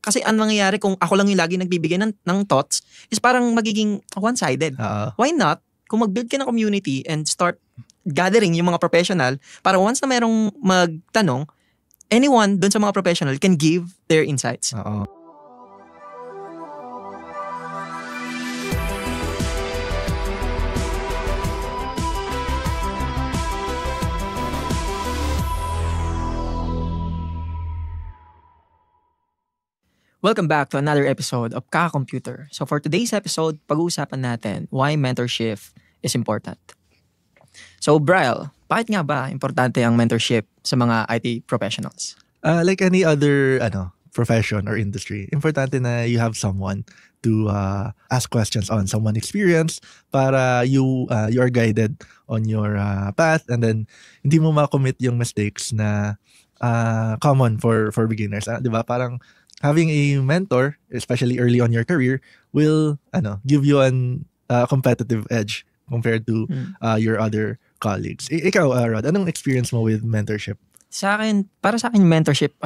Kasi ang mangyayari kung ako lang yung lagi nagbibigay ng thoughts is parang magiging one-sided. Why not? Kung mag-build ka ng community and start gathering yung mga professional para once na merong magtanong, anyone dun sa mga professional can give their insights. Welcome back to another episode of Kaka-Computer. So for today's episode, pag-uusapan natin why mentorship is important. So Brian, bakit nga ba importante ang mentorship sa mga IT professionals? Like any other profession or industry, importante na you have someone to ask questions on, someone experienced para you are guided on your path, and then hindi mo ma-commit yung mistakes na common for beginners. Di ba? Parang having a mentor, especially early on your career, will give you an competitive edge compared to your other colleagues. Ikaw, Rod, anong experience mo with mentorship? Para sa akin, mentorship,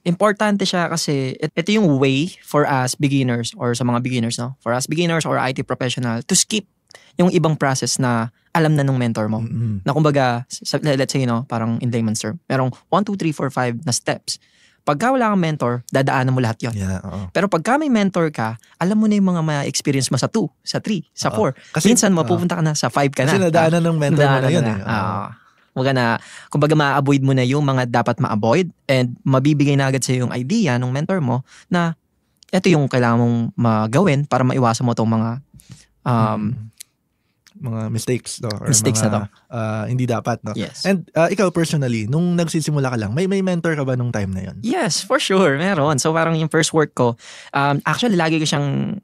importante siya kasi ito yung way for us beginners or sa mga beginners, no? For us beginners or IT professional to skip yung ibang process na alam na nung mentor mo. Mm-hmm. Na kumbaga, let's say, parang in layman's term, merong 1, 2, 3, 4, 5 na steps. Pagka wala kang mentor, dadaanan mo lahat yun. Yeah, pero pagka may mentor ka, alam mo na yung mga ma-experience mo sa 2, sa 3, sa 4. Kasi minsan mapupunta ka na sa 5 ka na. Kasi nadaanan ng mentor mo na yun. Kumbaga ma-avoid mo na yung mga dapat ma-avoid and mabibigay na agad sa'yo yung idea ng mentor mo na ito yung kailangan mong magawin para maiwasan mo itong mga mga mistakes, no? Or mistakes mga, na to. Hindi dapat, no? Yes. And ikaw personally, nung nagsisimula ka lang, may mentor ka ba nung time na yun? Yes, for sure. Meron. So parang yung first work ko, actually lagi ko siyang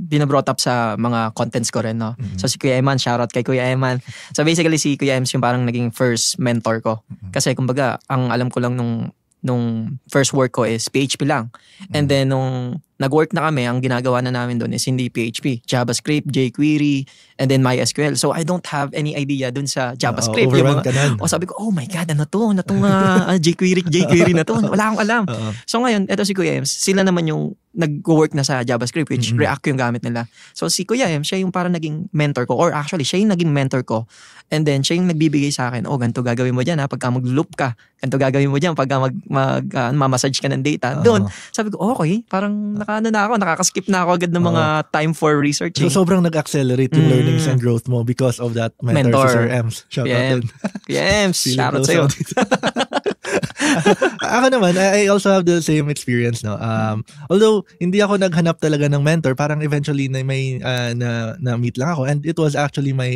binabrought up sa mga contents ko rin, no? Mm-hmm. So si Kuya Eman, shoutout kay Kuya Eman. So basically si Kuya Ems yung parang naging first mentor ko. Mm-hmm. Kasi kumbaga, ang alam ko lang nung first work ko is PHP lang. And then nung nag-work na kami, ang ginagawa na namin doon is hindi PHP, JavaScript, jQuery, and then MySQL. So I don't have any idea doon sa JavaScript. Sabi ko, oh my God, ano to? jQuery na to. Wala akong alam. So ngayon, eto si Kuya Ems, sila naman yung nag-work na sa JavaScript, which React yung gamit nila. So si Kuya Ems, siya yung parang naging mentor ko, or actually, siya yung naging mentor ko. And then, siya yung nagbibigay sa akin, ganito gagawin mo dyan, pagka mag-loop ka, ganito gagawin mo dyan, pagka ma-massage ka ng data. Doon, sabi ko, okay, parang nakakaskip na ako agad ng mga time for researching. So, sobrang nag-accelerate yung learnings and growth mo because of that mentor. Si Sir Ems. Shout out din. Ems, shout out sa'yo. Ako naman, I also have the same experience, no. Although hindi ako naghanap talaga ng mentor, parang eventually na may na meet lang ako, and it was actually my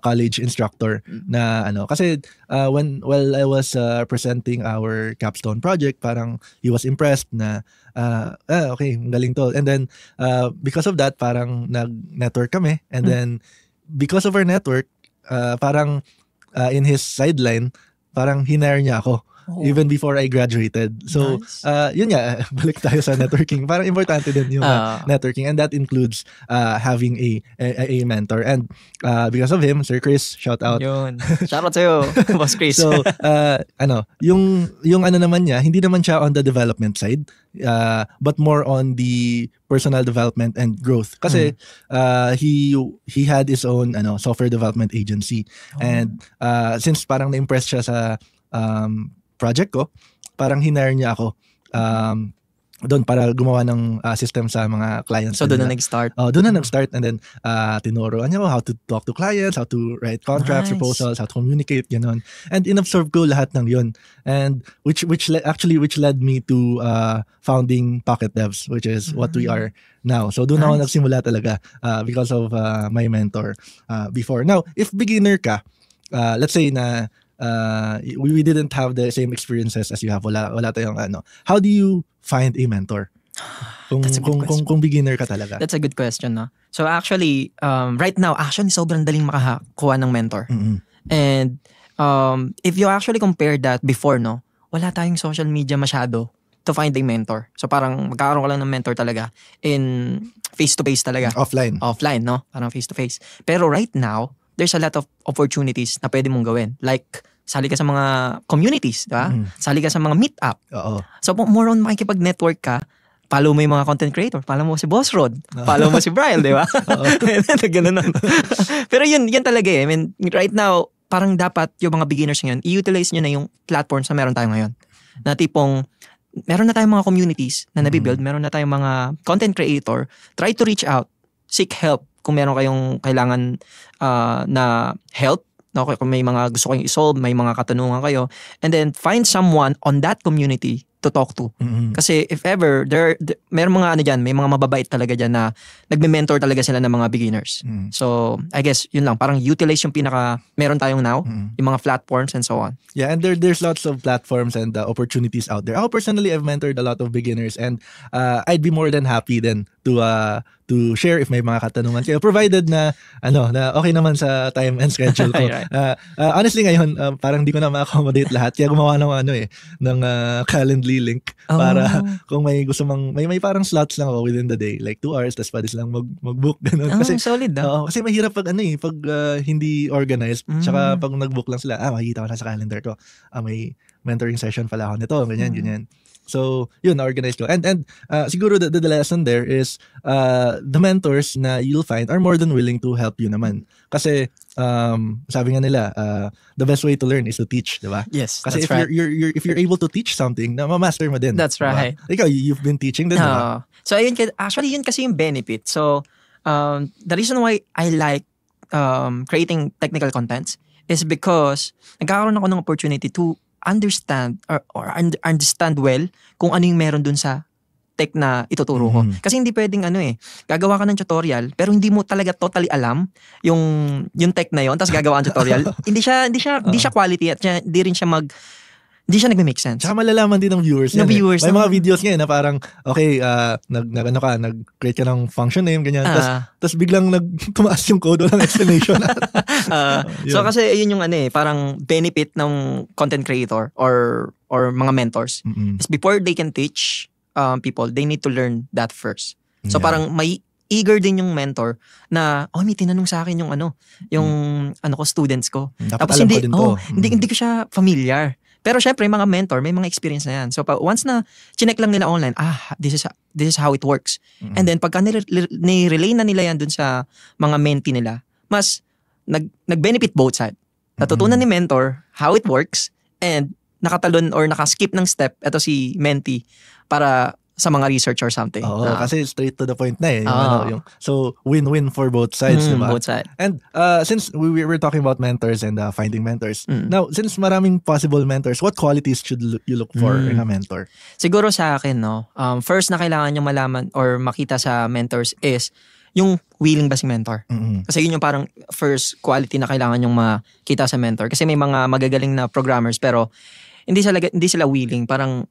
college instructor na kasi while I was presenting our capstone project, parang he was impressed na okay, galing to. And then because of that, parang nag-network kami, and then because of our network, parang in his sideline, parang hinire niya ako even before I graduated. So, nice. Yun nga, balik tayo sa networking. Parang importante din yung networking, and that includes having a mentor. And because of him, Sir Chris, shout out. Yun. Shout out sa'yo, Boss Chris. So, yung naman niya, hindi naman siya on the development side, but more on the personal development and growth. Kasi he had his own software development agency. And since parang na-impress siya sa project ko, parang hinire niya ako doon para gumawa ng system sa mga clients. So doon na nag-start? Doon na nag-start, and then tinuruan niya ako how to talk to clients, how to write contracts, proposals, how to communicate, gano'n. And inabsorb ko lahat ng yun. And which led me to founding Pocket Devs, which is what we are now. So doon ako nagsimula talaga because of my mentor before. Now, if beginner ka, let's say na we didn't have the same experiences as you have. Wala tayong How do you find a mentor? Kung beginner ka talaga. That's a good question, no? So actually, right now, sobrang daling makakuha ng mentor. Mm-hmm. And if you actually compare that before, no, wala tayong social media masyado to find a mentor. So parang magkakaroon ka lang ng mentor talaga in face-to-face talaga. Offline, no? Parang face-to-face. Pero right now, there's a lot of opportunities na pwede mong gawin. Like, sali ka sa mga communities, di ba? Sali ka sa mga meet-up. Oo. So, more on makikipag-network ka, follow mo yung mga content creator, follow mo si Boss Rod, follow mo si Brian, di ba? Ganun. Pero yun talaga eh. I mean, right now, parang dapat yung mga beginners ngayon, i-utilize nyo na yung platforms na meron tayo ngayon. Na tipong, meron na tayong mga communities na nabibuild, meron na tayong mga content creator, try to reach out, seek help kung meron kayong kailangan na help, no? Kung may mga gusto kayong isolve, may mga katanungan kayo, and then find someone on that community to talk to. Kasi if ever, meron mga may mga mababait talaga dyan na nagme-mentor talaga sila ng mga beginners. So, I guess, yun lang. Parang utilize yung meron tayong now, yung mga platforms and so on. Yeah, and there's lots of platforms and opportunities out there. Ako personally, I've mentored a lot of beginners and I'd be more than happy then to share if may mga katanungan kayo, provided na okay naman sa time and schedule ko. Right. Honestly ngayon, parang di ko na ma-accommodate lahat. Kaya gumawa ng Calendly link para kung may gusto may parang slots lang ako within the day, like 2 hours, tapos pwede silang mag-book ganun. Kasi solid kasi mahirap pag pag hindi organized. Tsaka pag nag-book lang sila, makikita ko na sa calendar ko. May mentoring session pala ako nito, ganyan. So, yun, na-organize ko. And siguro the lesson there is the mentors na you'll find are more than willing to help you naman. Kasi, sabi nga nila, the best way to learn is to teach, di ba? Yes, kasi that's right. if you're able to teach something, na ma-master mo din. That's right. Diba? Ikaw, you've been teaching din, di ba? So, actually, yun kasi yung benefit. So, the reason why I like creating technical contents is because nagkakaroon ako ng opportunity to understand or understand well kung ano yung meron dun sa tech na ituturo ko. Kasi hindi pwedeng gagawa ka ng tutorial pero hindi mo talaga totally alam yung tech na yon, tapos gagawa ang tutorial. hindi siya quality at hindi siya nagme-make sense. Tsaka malalaman din ng viewers. May mga videos ngayon na parang, okay, nag-create ka ng function name, ganyan. Tapos biglang tumaas yung code, walang explanation. So kasi yun yung parang benefit ng content creator or mga mentors. Is before they can teach people, they need to learn that first. So parang may eager din yung mentor na may tinanong sa akin yung students ko. Tapos hindi ko siya familiar. Pero syempre, mga mentor, may mga experience na yan. So, once na chinek lang nila online, this is how it works. And then, pagka nirelay na nila yan dun sa mga mentee nila, mas nag-benefit both side. Natutunan ni mentor how it works and nakatalon or nakaskip ng step ito si mentee para sa mga research or something. Kasi straight to the point na so, win-win for both sides, diba? Both sides. And since we were talking about mentors and finding mentors, now, since maraming possible mentors, what qualities should you look for in a mentor? Siguro sa akin, first na kailangan nyo malaman or makita sa mentors is yung willing ba si mentor. Kasi yun yung parang first quality na kailangan yung makita sa mentor. Kasi may mga magagaling na programmers pero hindi sila willing. Parang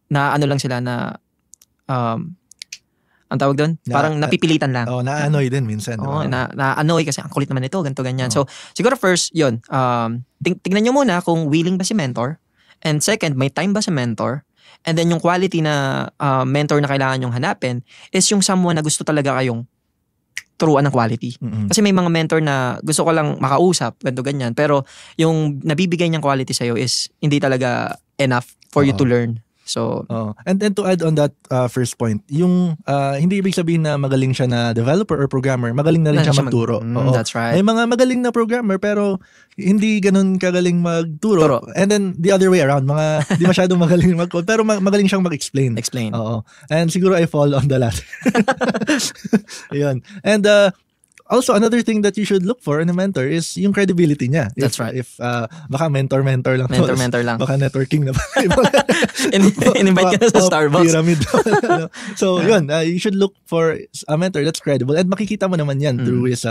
na ano lang sila na ang tawag doon? Parang napipilitan lang. Na-annoy din minsan. Na-annoy kasi ang kulit naman ito, ganito, ganyan. So, siguro first, yun, tignan nyo muna kung willing ba si mentor. And second, may time ba si mentor? And then yung quality na mentor na kailangan nyong hanapin is yung someone na gusto talaga kayong turuan ng quality. Kasi may mga mentor na gusto ko lang makausap, ganito, ganyan. Pero yung nabibigay niyang quality sa'yo is hindi talaga enough for you to learn. So, and to add on that first point, yung hindi ibig sabihin na magaling siya na developer or programmer, magaling na rin siya magturo. That's right. May mga magaling na programmer pero hindi ganun kagaling magturo. And then the other way around, mga hindi masyadong magaling mag-code pero magaling siyang mag-explain. And siguro I fall on the latter. Yun. And also, another thing that you should look for in a mentor is yung credibility niya. That's right. If baka mentor lang. Mentor lang. Baka networking na. In-invite ka na sa Starbucks. Pyramid. So, yun. You should look for a mentor that's credible. And makikita mo naman yan through his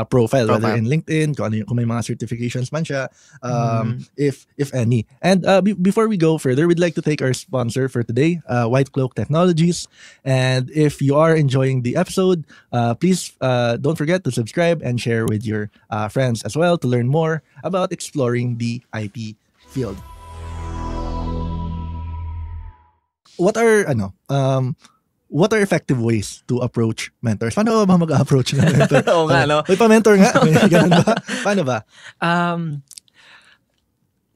profile, whether in LinkedIn, kung may mga certifications man siya, if any. And before we go further, we'd like to thank our sponsor for today, White Cloak Technologies. And if you are enjoying the episode, please don't forget to subscribe and share with your friends as well to learn more about exploring the IT field. What are effective ways to approach mentors? Paano ba mag-approach ng mentor? Oo nga, no? May pa-mentor nga. Ganun ba? Paano ba?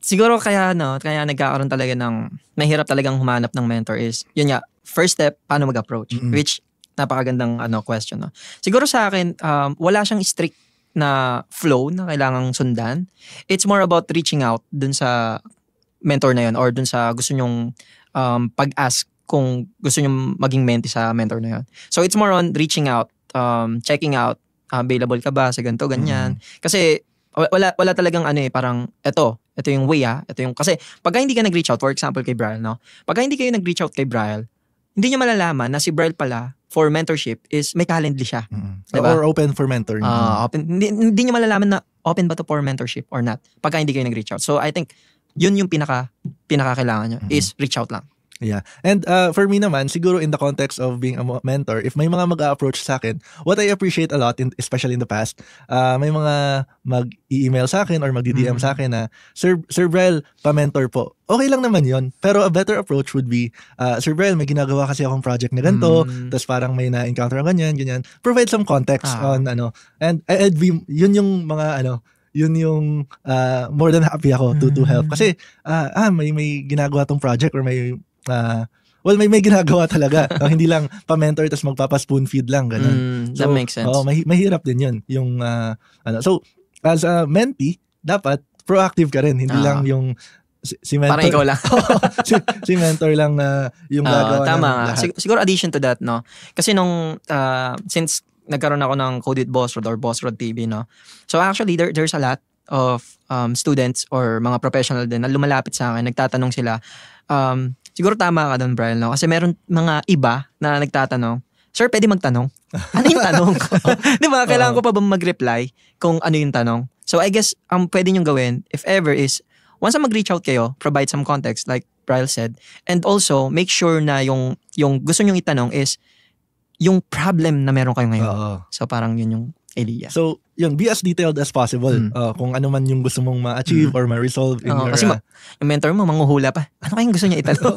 siguro kaya nagkakaroon talaga ng mahirap talagang humanap ng mentor is yun nga, first step paano mag-approach, which napakagandang question, no. Siguro sa akin wala siyang strict na flow na kailangang sundan. It's more about reaching out dun sa mentor na yun or dun sa gusto nyong pag-ask kung gusto nyong maging mentee sa mentor na yun. So it's more on reaching out, checking out, available ka ba sa ganito, ganyan. Kasi wala talagang parang ito yung way ito yung, kasi pag hindi ka nag-reach out, for example kay Brian, no? Pag hindi kayo nag-reach out kay Brian, hindi niya malalaman na si Brian pala for mentorship is may Calendly siya. Diba? Or open for mentoring. Open, hindi niya malalaman na open ba to for mentorship or not pagka hindi kayo nag-reach out. So I think yun yung pinaka kailangan nyo is reach out lang. Yeah. And for me naman, siguro in the context of being a mentor, if may mga mag-approach sa akin, what I appreciate a lot, especially in the past, may mga mag-i-email sa akin or mag-DM sa akin na, Sir Brel, pa-mentor po. Okay lang naman yon. Pero a better approach would be, Sir Brel, may ginagawa kasi akong project na ganito, tapos parang may na-encounter ganyan. Provide some context on and I'd be, yun yung mga yun yung more than happy ako to help. Kasi may ginagawa tong project or may may ginagawa talaga. Hindi lang pa-mentor tapos magpapa-spoon feed lang ganun. That makes sense. Mahirap din yun. Yung so as a mentee, dapat proactive ka rin. Hindi lang yung si mentor. Parang ikaw lang. si mentor lang yung gagawa tama ng lahat. Siguro addition to that, no? Kasi nung since nagkaroon ako ng Code with Boss Rod or Boss Rod TV, no? So actually there's a lot of students or mga professional din na lumalapit sa akin, nagtatanong sila. Siguro tama ka doon, Brian, no? Kasi meron mga iba na nagtatanong, Sir, pwede magtanong? Ano yung tanong ko? Di ba? Kailangan ko pa ba mag-reply kung ano yung tanong? So I guess ang pwede nyo gawin, if ever, is once na mag-reach out kayo, provide some context like Brian said, and also make sure na yung gusto nyong itanong is yung problem na meron kayo ngayon. So parang yun yung idea. So, yun, be as detailed as possible. Kung ano man yung gusto mong ma-achieve or ma-resolve in your... Kasi yung mentor mo, manghuhula pa. Ano kayong gusto niya itanong?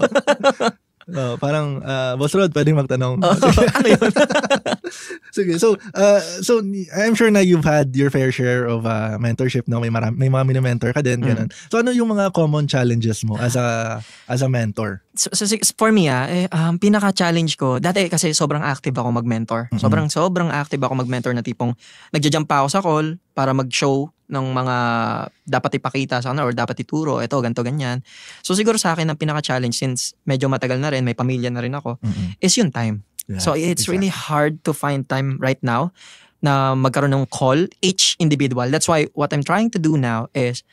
Parang, Boss Rod, pwedeng magtanong. Ano yun? Sige, so I'm sure na you've had your fair share of mentorship, no? May mga mini-mentor ka din, ganun. So, ano yung mga common challenges mo as a mentor? So for me, pinaka-challenge ko, dati kasi sobrang active ako mag-mentor. Sobrang active ako mag-mentor na tipong nagja-jump pa ako sa call para mag-show ng mga dapat ipakita sa or dapat ituro, ito, ganito, ganyan. So siguro sa akin, ang pinaka-challenge since medyo matagal na rin, may pamilya na rin ako, is yung time. Yeah, so it's really hard to find time right now na magkaroon ng call each individual. That's why what I'm trying to do now is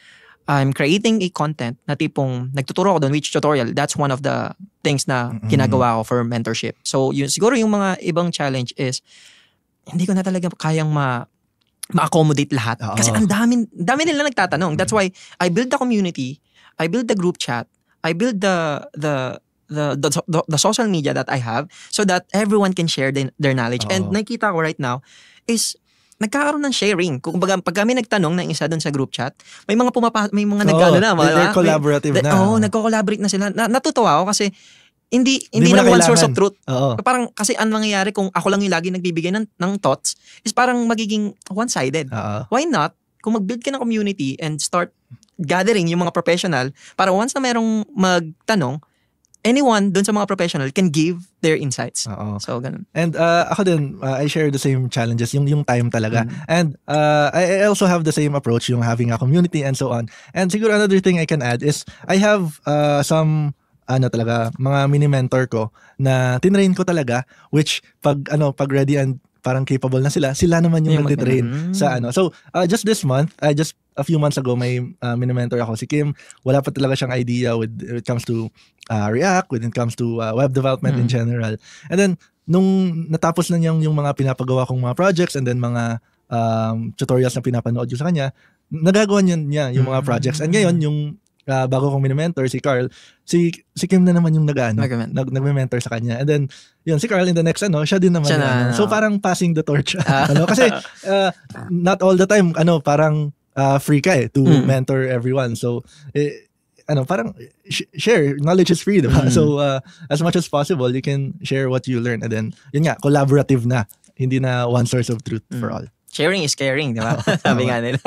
I'm creating a content na tipong nagtuturo ako doon, which tutorial. That's one of the things na ginagawa ko for mentorship. So siguro yung mga ibang challenge is hindi ko na talaga kayang ma-accommodate lahat. Kasi ang dami nila nagtatanong. That's why I build the community, I build the group chat, I build the social media that I have so that everyone can share their knowledge. And nakikita ko right now is nagkakaroon ng sharing. Kung pag kami nagtanong ng isa doon sa group chat, may mga nag-ano na. They're collaborative na. Nagko-collaborate na sila. Natutuwa ako kasi hindi lang one source of truth. Parang kasi ang mangyayari kung ako lang yung lagi nagbibigay ng thoughts is parang magiging one-sided. Why not? Kung mag-build ka ng community and start gathering yung mga professional para once na merong magtanong, anyone dun sa mga professional can give their insights. So, ganun. And ako din, I share the same challenges, yung time talaga. And I also have the same approach, yung having a community and so on. And siguro another thing I can add is, I have some mga mini-mentor ko na tinrain ko talaga, which pag ready and parang capable na sila naman yung nag-train sa So, just this month, just a few months ago, may mini-mentor ako. Si Kim, wala pa talaga siyang idea when it comes to React, when it comes to web development in general. And then, nung natapos na niyang yung mga pinapagawa kong mga projects and then mga tutorials na pinapanood ko sa kanya, nagagawa niya yung mga projects. And ngayon, yung bago kong mini-mentor, si Carl, si Kim na naman yung nagme-mentor sa kanya. And then, yun, si Carl in the next, siya din naman. So, parang passing the torch. Kasi, not all the time, parang free ka to mentor everyone. So, parang share. Knowledge is free, diba? So, as much as possible, you can share what you learn. And then, yun nga, collaborative na. Hindi na one source of truth for all. Sharing is caring, diba? Sabi nga nila.